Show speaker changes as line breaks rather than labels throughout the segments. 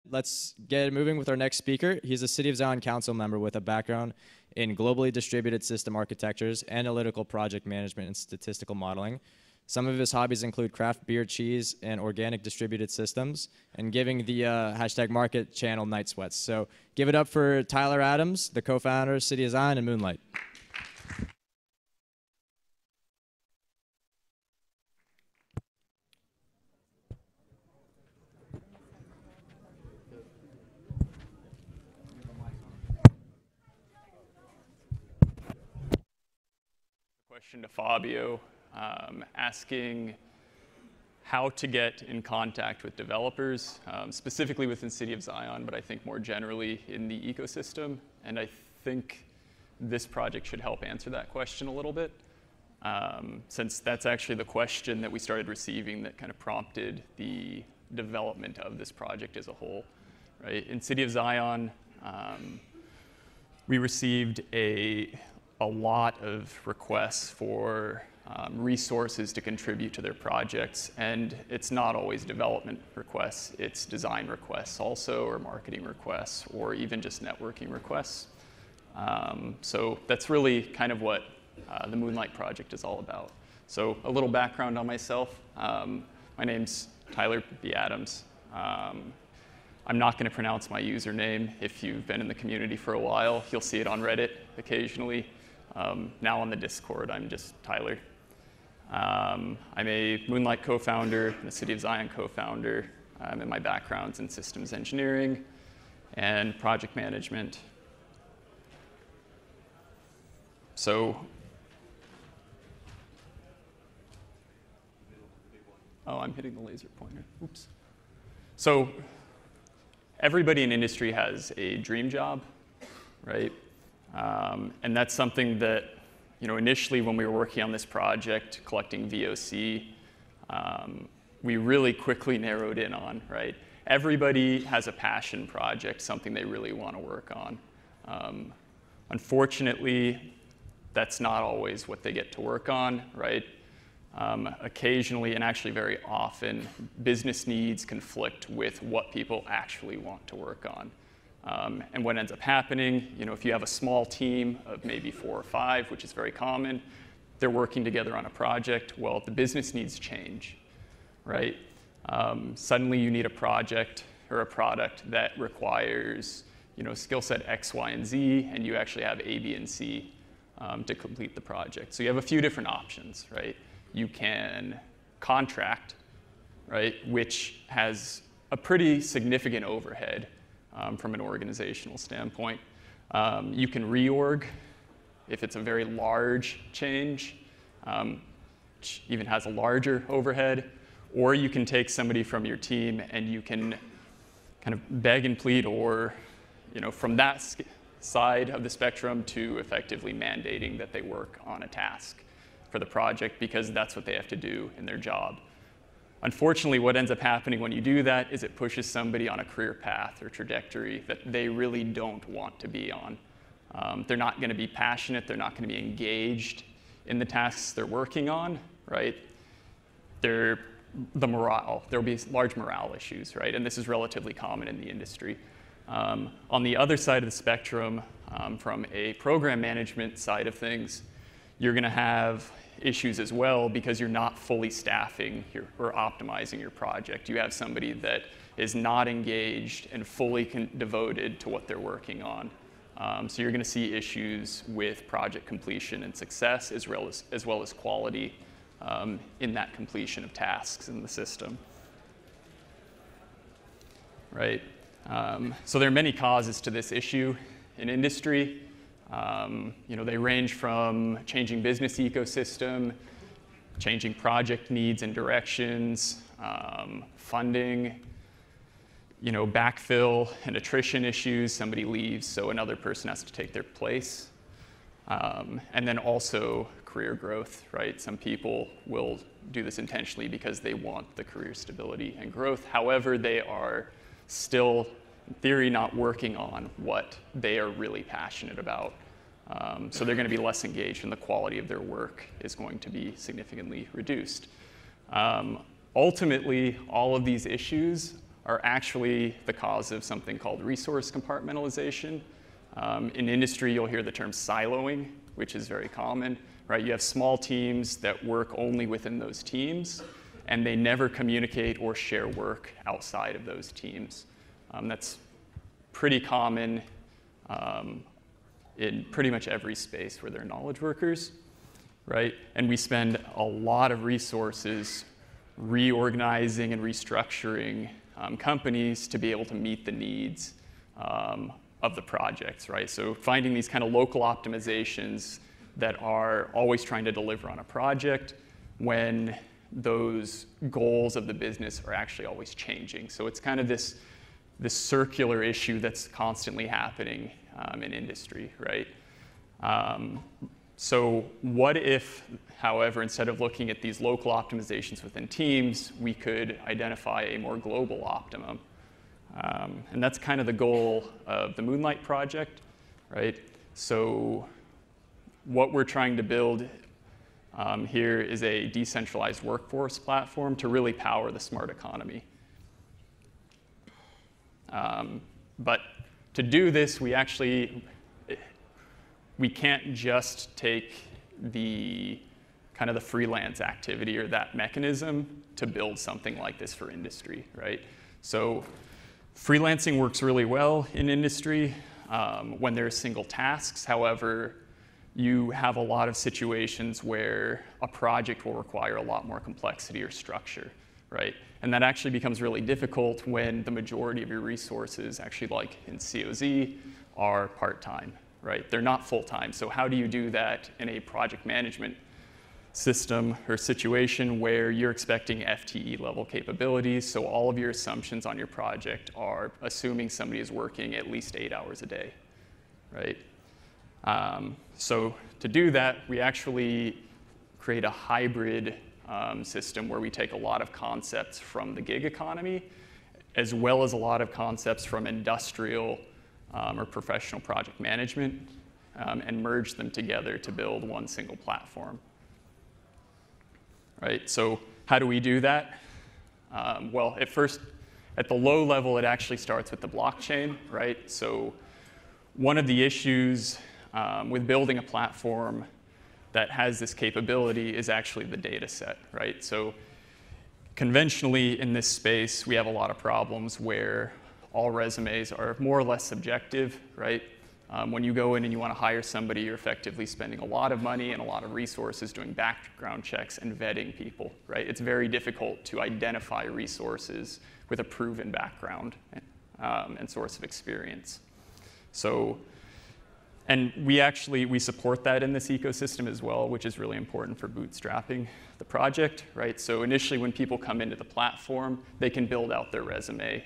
Let's get moving with our next speaker. He's a City of Zion Council member with a background in globally distributed system architectures, analytical project management, and statistical modeling. Some of his hobbies include craft beer, cheese, and organic distributed systems, and giving the hashtag market channel night sweats. So give it up for Tyler Adams, the co-founder of City of Zion and Moonlight.
Question to Fabio, asking how to get in contact with developers, specifically within City of Zion, but I think more generally in the ecosystem. And I think this project should help answer that question a little bit, since that's actually the question that we started receiving that kind of prompted the development of this project as a whole. Right? In City of Zion, we received a lot of requests for resources to contribute to their projects, and it's not always development requests, it's design requests also, or marketing requests, or even just networking requests. So that's really kind of what the Moonlight project is all about. So a little background on myself. My name's Tyler B. Adams. I'm not going to pronounce my username. If you've been in the community for a while, you'll see it on Reddit occasionally. Now on the Discord, I'm just Tyler. I'm a Moonlight co-founder and a City of Zion co-founder, and my background's in systems engineering and project management. So, oh, I'm hitting the laser pointer. Oops. So, everybody in industry has a dream job, right? And that's something that, initially when we were working on this project, collecting VOC, we really quickly narrowed in on, right? Everybody has a passion project, something they really want to work on. Unfortunately, that's not always what they get to work on, right? Occasionally, and actually very often, business needs conflict with what people actually want to work on. And what ends up happening, if you have a small team of maybe 4 or 5, which is very common, they're working together on a project, well, the business needs change, right? Suddenly you need a project or a product that requires, skill set X, Y, and Z, and you actually have A, B, and C to complete the project. So you have a few different options, right? You can contract, right, which has a pretty significant overhead from an organizational standpoint. You can reorg if it's a very large change, which even has a larger overhead, or you can take somebody from your team and you can kind of beg and plead, or from that side of the spectrum to effectively mandating that they work on a task for the project because that's what they have to do in their job. Unfortunately, what ends up happening when you do that is it pushes somebody on a career path or trajectory that they really don't want to be on. They're not going to be passionate. They're not going to be engaged in the tasks they're working on, right? There'll be large morale issues, right? And this is relatively common in the industry. On the other side of the spectrum, from a program management side of things, you're going to have issues as well because you're not fully staffing or optimizing your project. You have somebody that is not engaged and fully devoted to what they're working on. So you're going to see issues with project completion and success as well as quality in that completion of tasks in the system. Right? So there are many causes to this issue in industry. They range from changing business ecosystem, changing project needs and directions, funding, backfill and attrition issues. Somebody leaves, so another person has to take their place. And then also career growth, right? Some people will do this intentionally because they want the career stability and growth. However, they are still, in theory, not working on what they are really passionate about. So they're going to be less engaged and the quality of their work is going to be significantly reduced. Ultimately, all of these issues are actually the cause of something called resource compartmentalization. In industry, you'll hear the term siloing, which is very common, right? You have small teams that work only within those teams, and they never communicate or share work outside of those teams. That's pretty common in pretty much every space where there are knowledge workers, right? And we spend a lot of resources reorganizing and restructuring companies to be able to meet the needs of the projects, right? So finding these kind of local optimizations that are always trying to deliver on a project when those goals of the business are actually always changing. So it's kind of this circular issue that's constantly happening in industry, right? So what if, however, instead of looking at these local optimizations within teams, we could identify a more global optimum? And that's kind of the goal of the Moonlight project, right? So what we're trying to build here is a decentralized workforce platform to really power the smart economy. But to do this, we can't just take the kind of the freelance activity or that mechanism to build something like this for industry, right? So freelancing works really well in industry when there are single tasks. However, you have a lot of situations where a project will require a lot more complexity or structure, right? And that actually becomes really difficult when the majority of your resources, actually like in COZ, are part-time, right? They're not full-time. So how do you do that in a project management system or situation where you're expecting FTE level capabilities? So all of your assumptions on your project are assuming somebody is working at least 8 hours a day, right? So to do that, we actually create a hybrid system where we take a lot of concepts from the gig economy, as well as a lot of concepts from industrial or professional project management, and merge them together to build one single platform. Right? So how do we do that? Well, at the low level, it actually starts with the blockchain, right? So one of the issues with building a platform that has this capability is actually the data set, right? So conventionally in this space, we have a lot of problems where all resumes are more or less subjective, right? When you go in and you want to hire somebody, you're effectively spending a lot of money and a lot of resources doing background checks and vetting people, right? It's very difficult to identify resources with a proven background and source of experience. So, and we support that in this ecosystem as well, which is really important for bootstrapping the project, right? So initially when people come into the platform, they can build out their resume,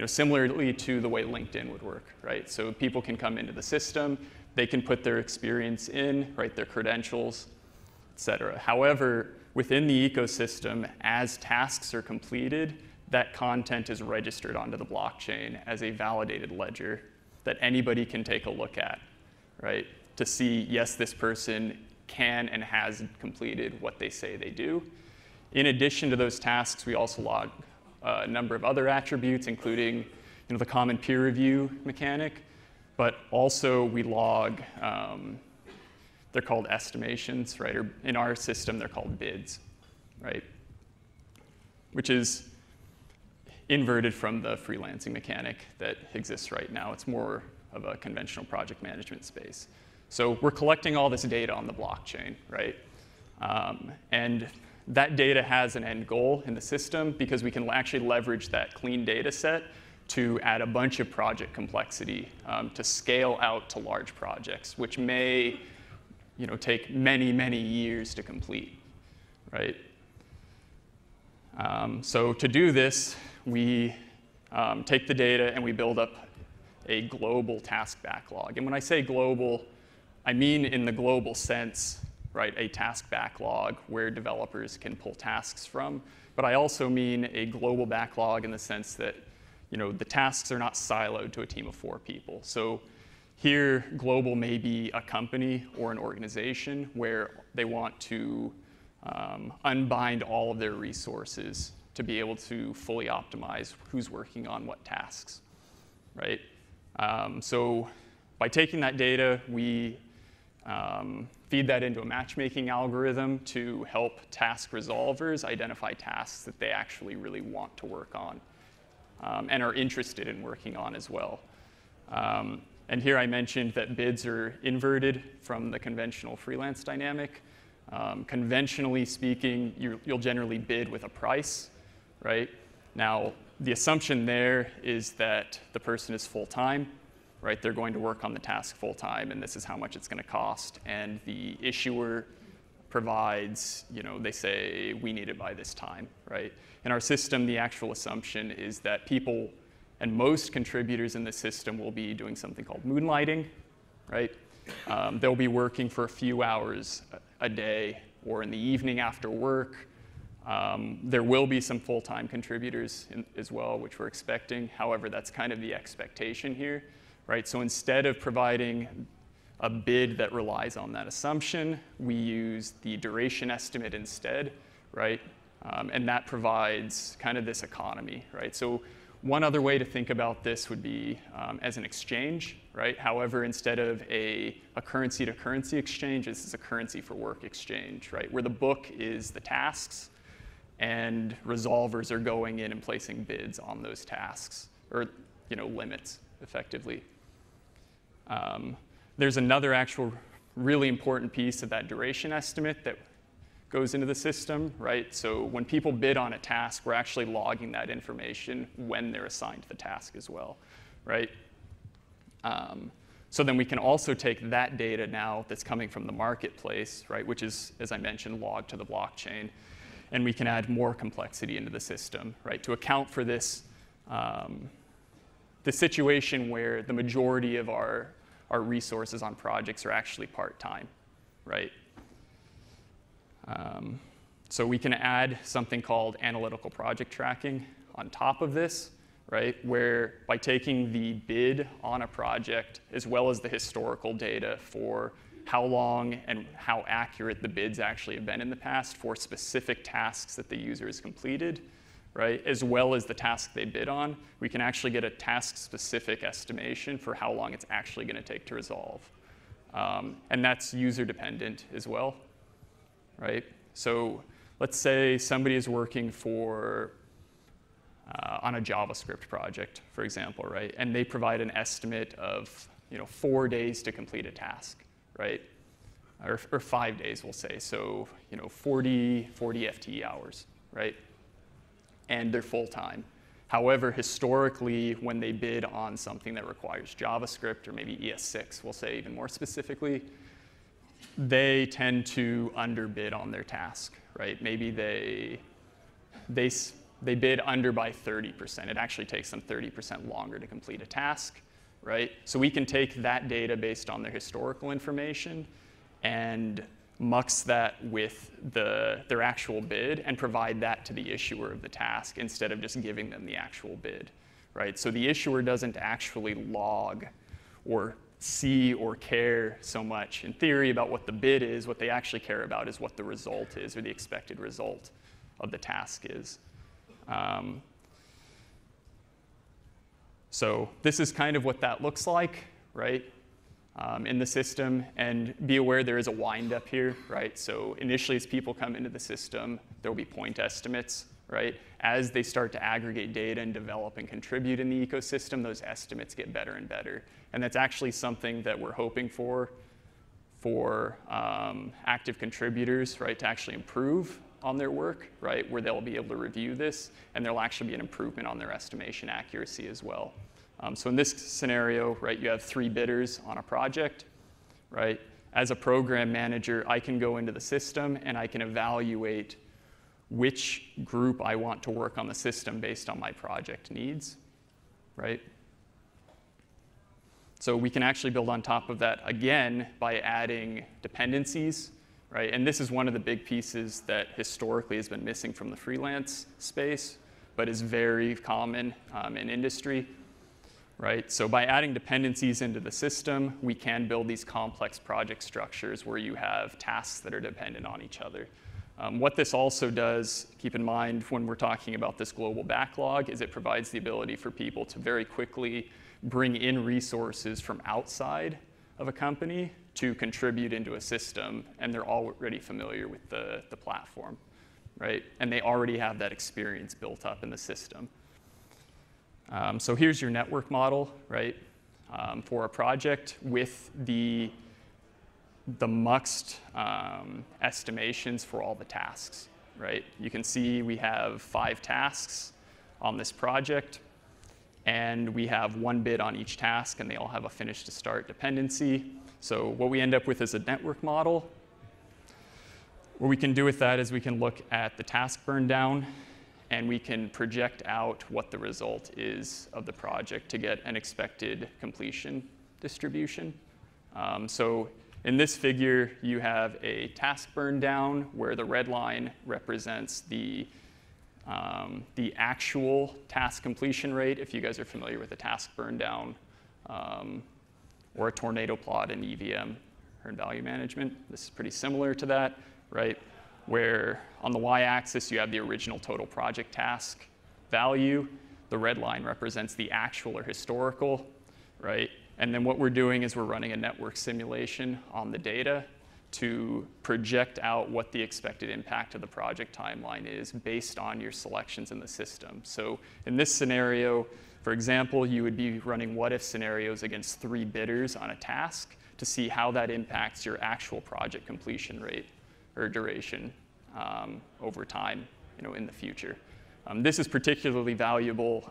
similarly to the way LinkedIn would work, right? So people can come into the system, they can put their experience in, right, their credentials, et cetera. However, within the ecosystem, as tasks are completed, that content is registered onto the blockchain as a validated ledger that anybody can take a look at, right? To see, yes, this person can and has completed what they say they do. In addition to those tasks, we also log a number of other attributes, including the common peer review mechanic, but also we log, they're called estimations, right? Or in our system, they're called bids, right? Which is inverted from the freelancing mechanic that exists right now. It's more of a conventional project management space. So we're collecting all this data on the blockchain, right? And that data has an end goal in the system because we can actually leverage that clean data set to add a bunch of project complexity to scale out to large projects, which may take many, many years to complete, right? So to do this, we take the data and we build up a global task backlog. And when I say global, I mean in the global sense, right, a task backlog where developers can pull tasks from. But I also mean a global backlog in the sense that the tasks are not siloed to a team of 4 people. So here, global may be a company or an organization where they want to unbind all of their resources to be able to fully optimize who's working on what tasks, right? So by taking that data, we feed that into a matchmaking algorithm to help task resolvers identify tasks that they actually really want to work on and are interested in working on as well. And here I mentioned that bids are inverted from the conventional freelance dynamic. Conventionally speaking, you'll generally bid with a price, right? Now, the assumption there is that the person is full-time, right? They're going to work on the task full-time, and this is how much it's going to cost. And the issuer provides, they say, we need it by this time, right? In our system, the actual assumption is that people and most contributors in the system will be doing something called moonlighting, right? They'll be working for a few hours a day or in the evening after work. There will be some full-time contributors as well, which we're expecting. However, that's kind of the expectation here, right? So instead of providing a bid that relies on that assumption, we use the duration estimate instead, right? And that provides kind of this economy, right? So one other way to think about this would be as an exchange, right? However, instead of a currency-to-currency exchange, this is a currency-for-work exchange, right? Where the book is the tasks, and resolvers are going in and placing bids on those tasks, or limits, effectively. There's another actual really important piece of that duration estimate that goes into the system, right? So when people bid on a task, we're actually logging that information when they're assigned the task as well, right? So then we can also take that data now that's coming from the marketplace, right, which is, as I mentioned, logged to the blockchain, and we can add more complexity into the system, right, to account for this the situation where the majority of our resources on projects are actually part-time, right? So we can add something called analytical project tracking on top of this, right, where by taking the bid on a project as well as the historical data for how long and how accurate the bids actually have been in the past for specific tasks that the user has completed, right, as well as the task they bid on, we can actually get a task-specific estimation for how long it's actually going to take to resolve. And that's user-dependent as well, right? So let's say somebody is working on a JavaScript project, for example, right? And they provide an estimate of 4 days to complete a task, right? Or 5 days, we'll say. So 40 FTE hours, right? And they're full-time. However, historically, when they bid on something that requires JavaScript or maybe ES6, we'll say even more specifically, they tend to underbid on their task, right? Maybe they bid under by 30%. It actually takes them 30% longer to complete a task, right? So we can take that data based on their historical information and mux that with their actual bid and provide that to the issuer of the task instead of just giving them the actual bid, right? So the issuer doesn't actually log or see or care so much in theory about what the bid is. What they actually care about is what the result is or the expected result of the task is. So this is kind of what that looks like, right, in the system. And be aware there is a wind-up here, right? So initially, as people come into the system, there will be point estimates, right? As they start to aggregate data and develop and contribute in the ecosystem, those estimates get better and better. And that's actually something that we're hoping for active contributors, right, to actually improve on their work, right, where they'll be able to review this, and there'll actually be an improvement on their estimation accuracy as well. So in this scenario, right, you have 3 bidders on a project, right? As a program manager, I can go into the system and I can evaluate which group I want to work on the system based on my project needs, right? So we can actually build on top of that again by adding dependencies, right? And this is one of the big pieces that historically has been missing from the freelance space, but is very common in industry, right? So by adding dependencies into the system, we can build these complex project structures where you have tasks that are dependent on each other. What this also does, keep in mind when we're talking about this global backlog, is it provides the ability for people to very quickly bring in resources from outside of a company to contribute into a system, and they're already familiar with the platform, right? And they already have that experience built up in the system. So here's your network model, right, for a project with the muxed estimations for all the tasks, right? You can see we have 5 tasks on this project, and we have 1 bid on each task, and they all have a finish to start dependency. So what we end up with is a network model. What we can do with that is we can look at the task burn down, and we can project out what the result is of the project to get an expected completion distribution. So in this figure, you have a task burn down where the red line represents the actual task completion rate, if you guys are familiar with a task burn down, or a tornado plot in EVM, earned value management. This is pretty similar to that, right? Where on the y-axis you have the original total project task value. The red line represents the actual or historical, right? And then what we're doing is we're running a network simulation on the data to project out what the expected impact of the project timeline is based on your selections in the system. So in this scenario, for example, you would be running what-if scenarios against 3 bidders on a task to see how that impacts your actual project completion rate or duration over time, in the future. This is particularly valuable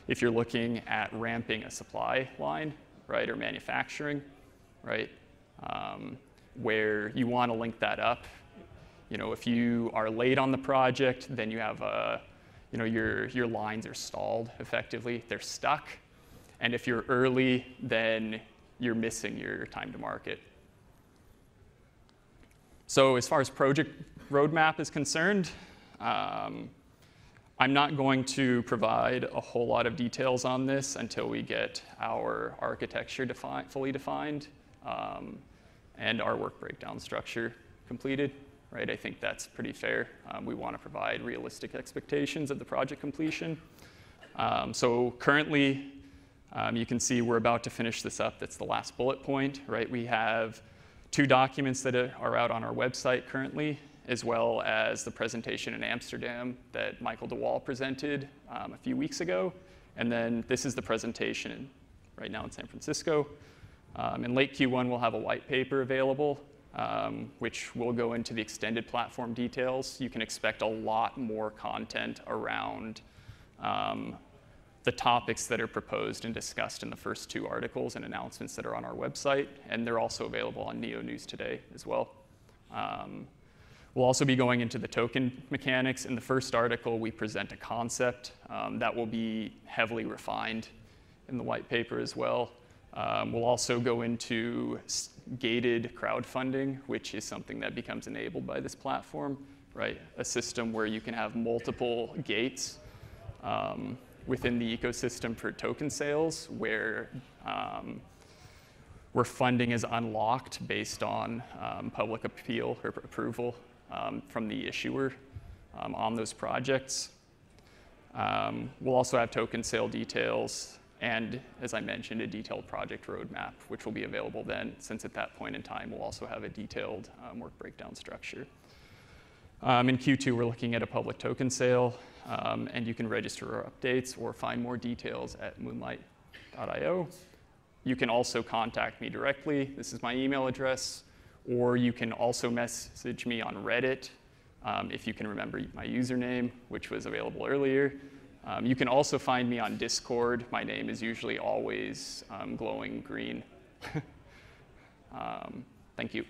if you're looking at ramping a supply line, right, or manufacturing, right, where you want to link that up. If you are late on the project, then you have your lines are stalled effectively. They're stuck. And if you're early, then you're missing your time to market. So as far as project roadmap is concerned, I'm not going to provide a whole lot of details on this until we get our architecture fully defined and our work breakdown structure completed. Right? I think that's pretty fair. We want to provide realistic expectations of the project completion. So currently, you can see we're about to finish this up. That's the last bullet point. Right? We have 2 documents that are out on our website currently, as well as the presentation in Amsterdam that Michael DeWall presented a few weeks ago. And then this is the presentation right now in San Francisco. In late Q1, we'll have a white paper available, which will go into the extended platform details. You can expect a lot more content around the topics that are proposed and discussed in the first 2 articles and announcements that are on our website. And they're also available on Neo News today as well. We'll also be going into the token mechanics. In the first article, we present a concept that will be heavily refined in the white paper as well. We'll also go into gated crowdfunding, which is something that becomes enabled by this platform, right? A system where you can have multiple gates within the ecosystem for token sales, where funding is unlocked based on public appeal or approval from the issuer on those projects. We'll also have token sale details and, as I mentioned, a detailed project roadmap, which will be available then, since at that point in time, we'll also have a detailed work breakdown structure. In Q2, we're looking at a public token sale, and you can register our updates or find more details at moonlight.io. You can also contact me directly. This is my email address. Or you can also message me on Reddit if you can remember my username, which was available earlier. You can also find me on Discord. My name is usually always glowing green. Thank you.